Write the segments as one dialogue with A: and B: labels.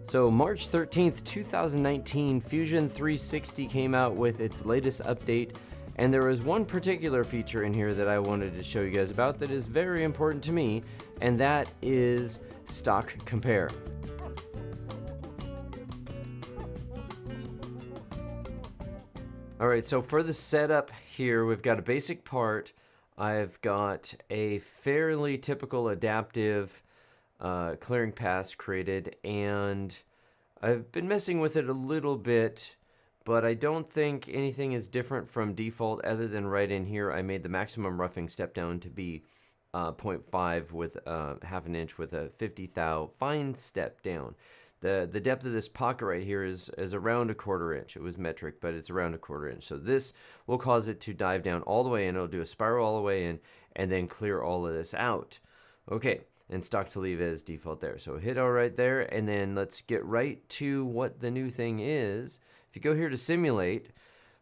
A: So March 13th, 2019, Fusion 360 came out with its latest update, and there was one particular feature in here that I wanted to show you guys about that is very important to me, and that is Stock Compare. Alright, so for the setup here, we've got a basic part. I've got a fairly typical adaptive clearing pass created, and I've been messing with it a little bit, but I don't think anything is different from default other than right in here I made the maximum roughing step down to be 0.5 with half an inch with a 50 thou fine step down. The depth of this pocket right here is around 1/4 inch. It was metric, but it's around 1/4 inch. So this will cause it to dive down all the way in. It'll do a spiral all the way in and then clear all of this out. Okay, and stock to leave as default there. So hit all right there, and then let's get right to what the new thing is. If you go here to simulate,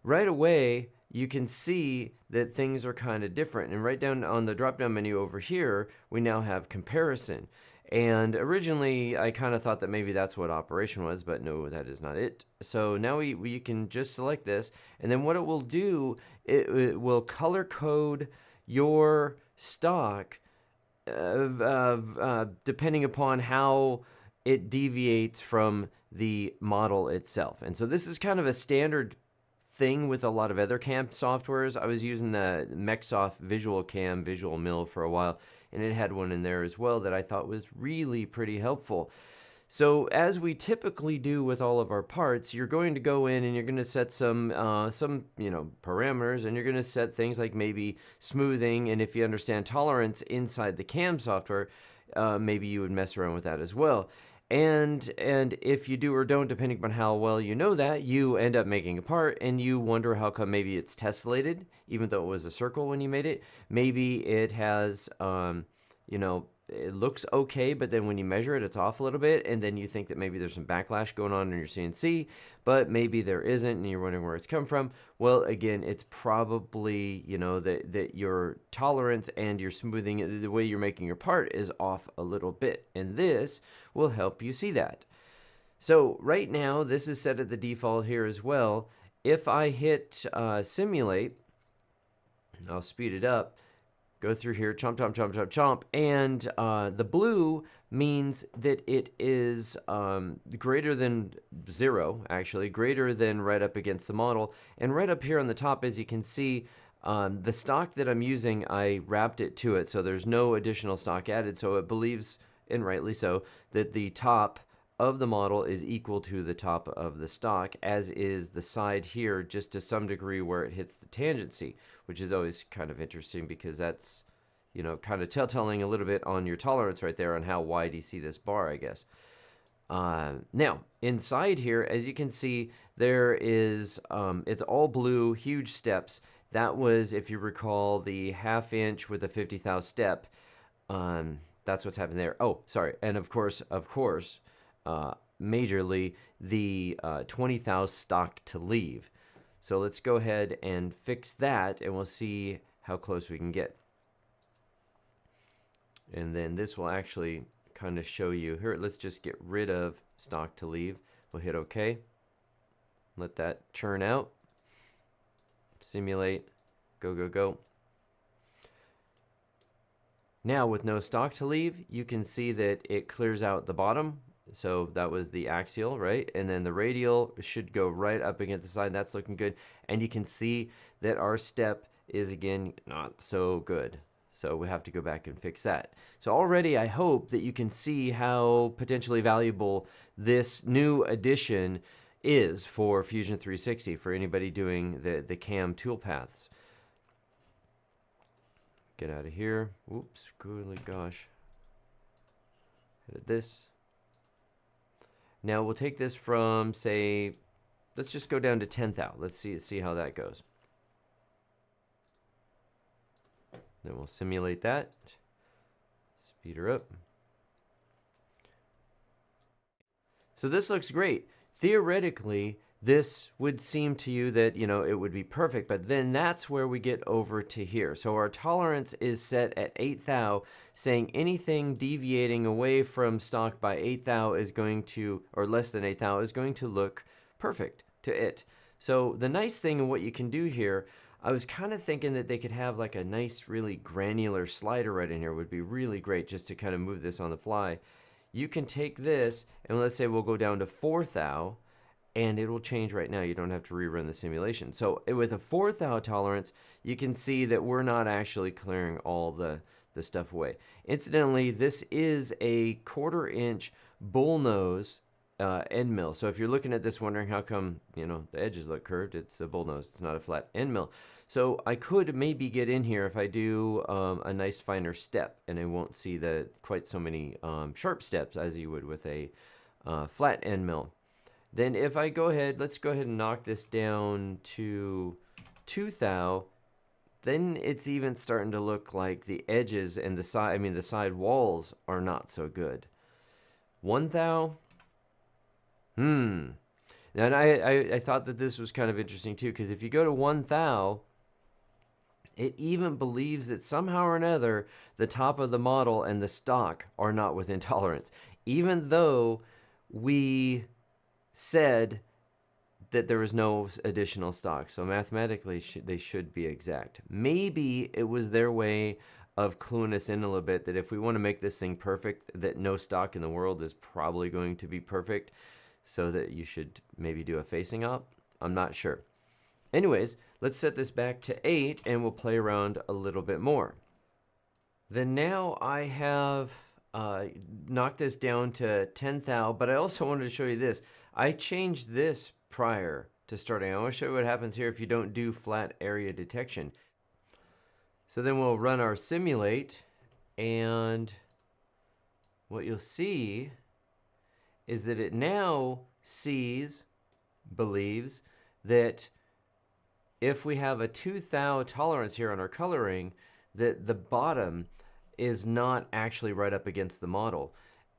A: right away you can see that things are kind of different. And right down on the drop down menu over here, we now have comparison. And originally I kind of thought that maybe that's what operation was, but no, that is not it. So now we can just select this, and then what it will do, it will color code your stock depending upon how it deviates from the model itself. And so this is kind of a standard thing with a lot of other cam softwares. I was using the Mexsoft Visual Cam Visual Mill for a while, and it had one in there as well that I thought was really pretty helpful. So as we typically do with all of our parts, you're going to go in and you're going to set some parameters, and you're going to set things like maybe smoothing, and if you understand tolerance inside the cam software, maybe you would mess around with that as well. And if you do or don't, depending upon how well you know that, you end up making a part and you wonder how come maybe it's tessellated, even though it was a circle when you made it. Maybe it has, it looks okay, but then when you measure it, it's off a little bit, and then you think that maybe there's some backlash going on in your CNC, but maybe there isn't, and you're wondering where it's come from. Well, again, it's probably, that your tolerance and your smoothing, the way you're making your part is off a little bit, and this will help you see that. So right now, this is set at the default here as well. If I hit simulate, I'll speed it up. Go through here, chomp, chomp, chomp, chomp, chomp, and the blue means that it is greater than 0, actually, greater than right up against the model. And right up here on the top, as you can see, the stock that I'm using, I wrapped it to it, so there's no additional stock added, so it believes, and rightly so, that the top of the model is equal to the top of the stock, as is the side here, just to some degree where it hits the tangency, which is always kind of interesting because that's, kind of telling a little bit on your tolerance right there on how wide you see this bar, I guess. Now, inside here, as you can see, there is, it's all blue, huge steps. That was, if you recall, the 1/2 inch with a 50 thou step. That's what's happening there. Oh, sorry. And of course, majorly the 20 thou stock to leave. So let's go ahead and fix that, and we'll see how close we can get. And then this will actually kind of show you here. Let's just get rid of stock to leave. We'll hit OK. Let that churn out. Simulate. Go, go, go. Now with no stock to leave, you can see that it clears out the bottom. So that was the axial, right? And then the radial should go right up against the side. That's looking good. And you can see that our step is, again, not so good. So we have to go back and fix that. So already I hope that you can see how potentially valuable this new addition is for Fusion 360 for anybody doing the cam toolpaths. Get out of here. Whoops, golly gosh. Hit this. Now we'll take this from, say, let's just go down to 10 thou. Let's see how that goes. Then we'll simulate that. Speed her up. So this looks great. Theoretically, this would seem to you that, it would be perfect, but then that's where we get over to here. So our tolerance is set at 8 thou, saying anything deviating away from stock by 8 thou is going to, or less than 8 thou, is going to look perfect to it. So the nice thing and what you can do here, I was kind of thinking that they could have like a nice, really granular slider right in here. Would be really great just to kind of move this on the fly. You can take this, and let's say we'll go down to 4 thou, and it will change right now. You don't have to rerun the simulation. So with a 4 thou tolerance, you can see that we're not actually clearing all the stuff away. Incidentally, this is a 1/4 inch bullnose end mill. So if you're looking at this wondering how come, the edges look curved, it's a bullnose. It's not a flat end mill. So I could maybe get in here if I do a nice finer step, and I won't see quite so many sharp steps as you would with a flat end mill. Then if I go ahead, let's go ahead and knock this down to 2 thou, then it's even starting to look like the edges and the side walls are not so good. 1 thou. And I thought that this was kind of interesting too, because if you go to 1 thou, it even believes that somehow or another the top of the model and the stock are not within tolerance, even though we said that there was no additional stock. So mathematically, they should be exact. Maybe it was their way of cluing us in a little bit that if we want to make this thing perfect, that no stock in the world is probably going to be perfect, so that you should maybe do a facing up. I'm not sure. Anyways, let's set this back to 8, and we'll play around a little bit more. Then now I have knocked this down to 10 thou, but I also wanted to show you this. I changed this prior to starting. I want to show you what happens here if you don't do flat area detection. So then we'll run our simulate, and what you'll see is that it now believes that if we have a 2 thou tolerance here on our coloring, that the bottom is not actually right up against the model.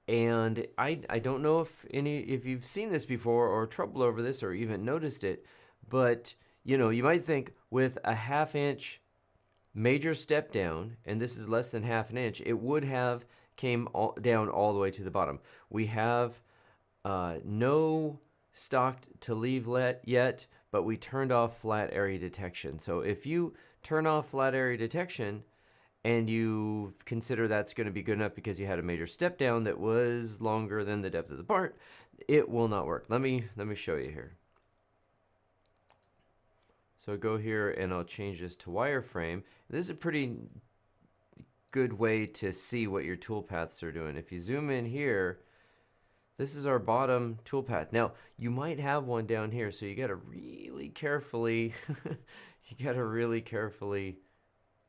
A: And I don't know if you've seen this before or trouble over this or even noticed it, but you might think with a 1/2 inch major step down, and this is less than 1/2 inch, it would have came down all the way to the bottom. We have no stock to leave yet, but we turned off flat area detection. So if you turn off flat area detection, and you consider that's going to be good enough because you had a major step down that was longer than the depth of the part, it will not work. Let me show you here. So go here and I'll change this to wireframe. This is a pretty good way to see what your toolpaths are doing. If you zoom in here, this is our bottom toolpath. Now, you might have one down here, so you got to really carefully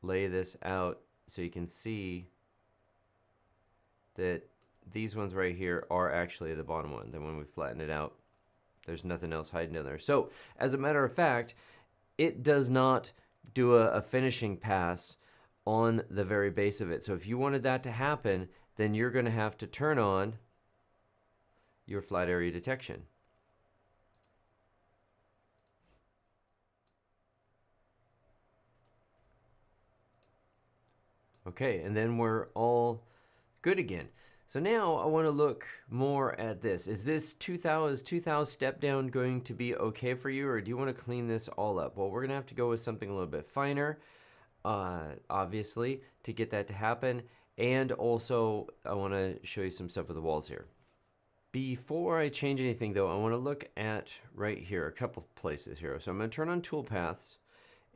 A: lay this out so you can see that these ones right here are actually the bottom one. Then when we flatten it out, there's nothing else hiding in there. So as a matter of fact, it does not do a finishing pass on the very base of it. So if you wanted that to happen, then you're going to have to turn on your flat area detection. Okay, and then we're all good again. So now I want to look more at this. Is this 2 thou step down going to be okay for you, or do you want to clean this all up? Well, we're going to have to go with something a little bit finer, obviously, to get that to happen. And also, I want to show you some stuff with the walls here. Before I change anything, though, I want to look at right here, a couple places here. So I'm going to turn on toolpaths,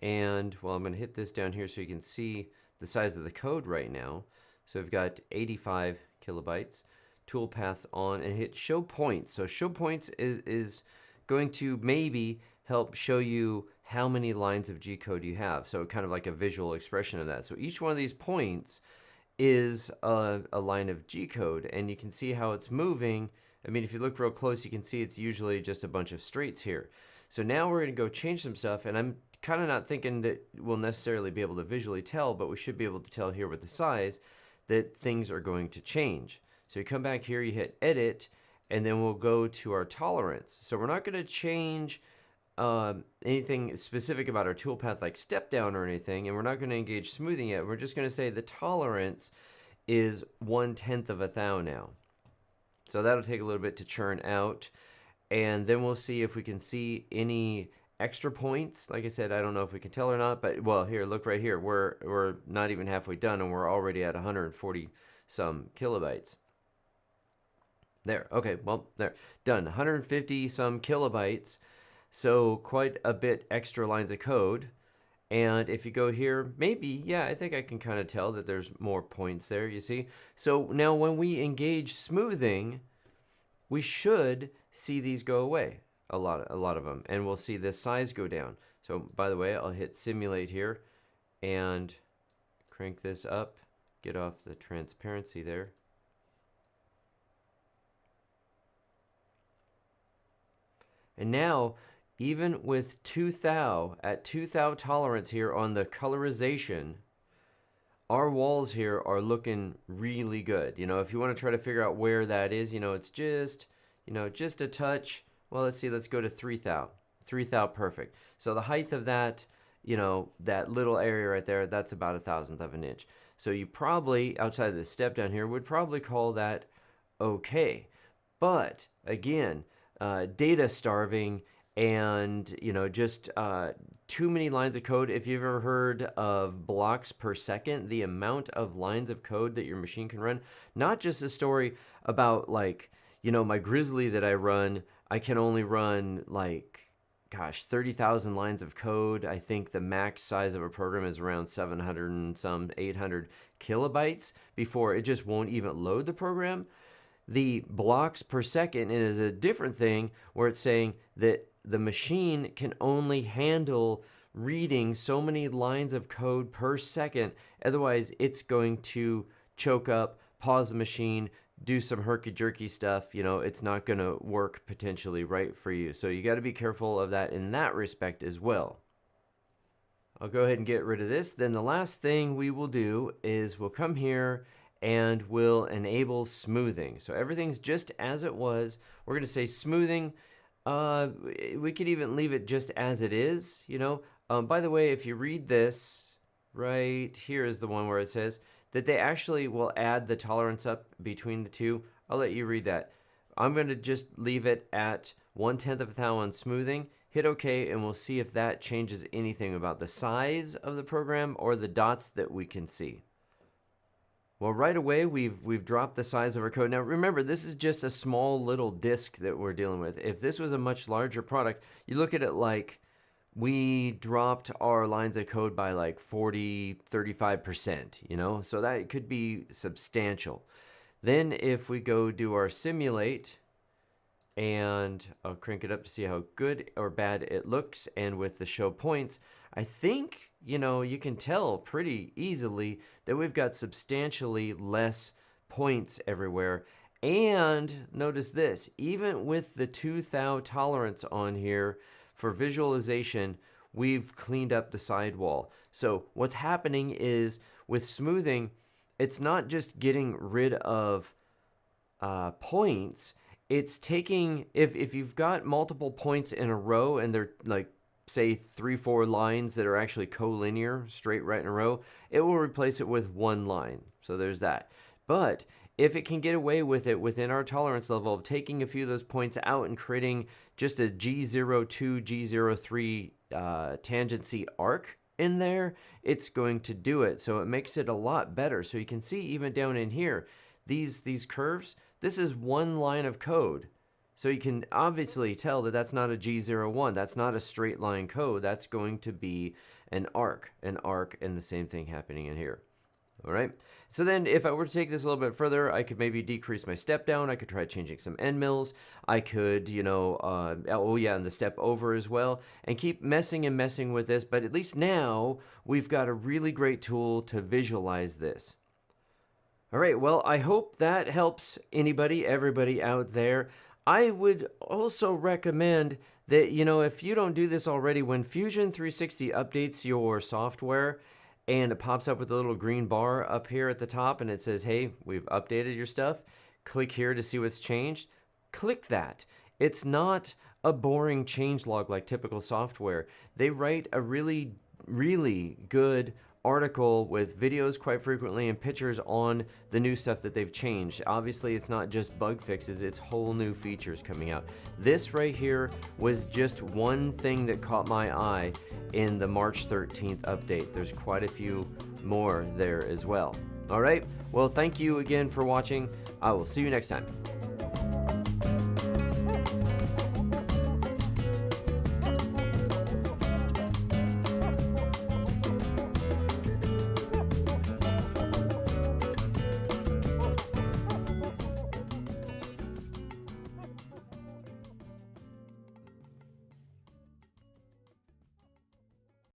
A: and well, I'm going to hit this down here so you can see the size of the code right now. So I've got 85 kilobytes, toolpaths on, and hit show points. So show points is going to maybe help show you how many lines of G code you have. So kind of like a visual expression of that. So each one of these points is a line of G code, and you can see how it's moving. I mean, if you look real close, you can see it's usually just a bunch of straights here. So now we're going to go change some stuff, and I'm kind of not thinking that we'll necessarily be able to visually tell, but we should be able to tell here with the size that things are going to change. So you come back here, you hit edit, and then we'll go to our tolerance. So we're not going to change anything specific about our toolpath like step down or anything, and we're not going to engage smoothing yet. We're just going to say the tolerance is 1/10 of a thou now. So that'll take a little bit to churn out, and then we'll see if we can see any extra points. Like I said, I don't know if we can tell or not, but well, here, look right here. We're not even halfway done, and we're already at 140 some kilobytes. There, okay, well, there, done. 150 some kilobytes, so quite a bit extra lines of code. And if you go here, maybe, yeah, I think I can kind of tell that there's more points there, you see? So now when we engage smoothing, we should see these go away, a lot of them, and we'll see this size go down. So by the way, I'll hit simulate here and crank this up, get off the transparency there. And now, even with 2 thou, at 2 thou tolerance here on the colorization, our walls here are looking really good. You know, if you want to try to figure out where that is, you know, it's just, you know, just a touch. Well, let's see, let's go to 3 thou. 3 thou, perfect. So the height of that, you know, that little area right there, that's about 1/1000th of an inch. So you probably, outside of this step down here, would probably call that okay. But again, data starving, and you know, just too many lines of code. If you've ever heard of blocks per second, the amount of lines of code that your machine can run, not just a story about like, you know, my Grizzly that I run, I can only run like, gosh, 30,000 lines of code. I think the max size of a program is around 700 and some 800 kilobytes before it just won't even load the program. The blocks per second is a different thing, where it's saying that the machine can only handle reading so many lines of code per second. Otherwise, it's going to choke up, pause the machine, do some herky-jerky stuff. You know, it's not going to work potentially right for you. So you got to be careful of that in that respect as well. I'll go ahead and get rid of this. Then the last thing we will do is we'll come here and we'll enable smoothing. So everything's just as it was. We're going to say smoothing. We could even leave it just as it is, you know. By the way, if you read this, right here is the one where it says that they actually will add the tolerance up between the two. I'll let you read that. I'm going to just leave it at 1/10 of a thou on smoothing. Hit OK, and we'll see if that changes anything about the size of the program or the dots that we can see. Well, right away, we've dropped the size of our code. Now, remember, this is just a small little disk that we're dealing with. If this was a much larger product, you look at it like we dropped our lines of code by like 40, 35%, you know? So that could be substantial. Then if we go do our simulate, and I'll crank it up to see how good or bad it looks, and with the show points, I think, you know, you can tell pretty easily that we've got substantially less points everywhere. And notice this, even with the 2 thou tolerance on here for visualization, we've cleaned up the sidewall. So what's happening is with smoothing, it's not just getting rid of points. It's taking, if you've got multiple points in a row and they're like, say 3-4 lines that are actually collinear, straight right in a row, it will replace it with 1 line. So there's that. But if it can get away with it within our tolerance level of taking a few of those points out and creating just a G02, G03 tangency arc in there, it's going to do it. So it makes it a lot better. So you can see even down in here, these curves, this is 1 line of code. So you can obviously tell that that's not a G01. That's not a straight line code. That's going to be an arc, and the same thing happening in here. All right. So then if I were to take this a little bit further, I could maybe decrease my step down. I could try changing some end mills. I could, you know, oh yeah, and the step over as well, and keep messing and messing with this. But at least now we've got a really great tool to visualize this. All right, well, I hope that helps everybody out there. I would also recommend that, you know, if you don't do this already, when Fusion 360 updates your software and it pops up with a little green bar up here at the top and it says, hey, we've updated your stuff, click here to see what's changed. click that. It's not a boring changelog like typical software. They write a really, really good article with videos quite frequently and pictures on the new stuff that they've changed. Obviously, it's not just bug fixes, it's whole new features coming out. This right here was just one thing that caught my eye in the March 13th update. There's quite a few more there as well. All right, well, thank you again for watching. I will see you next time.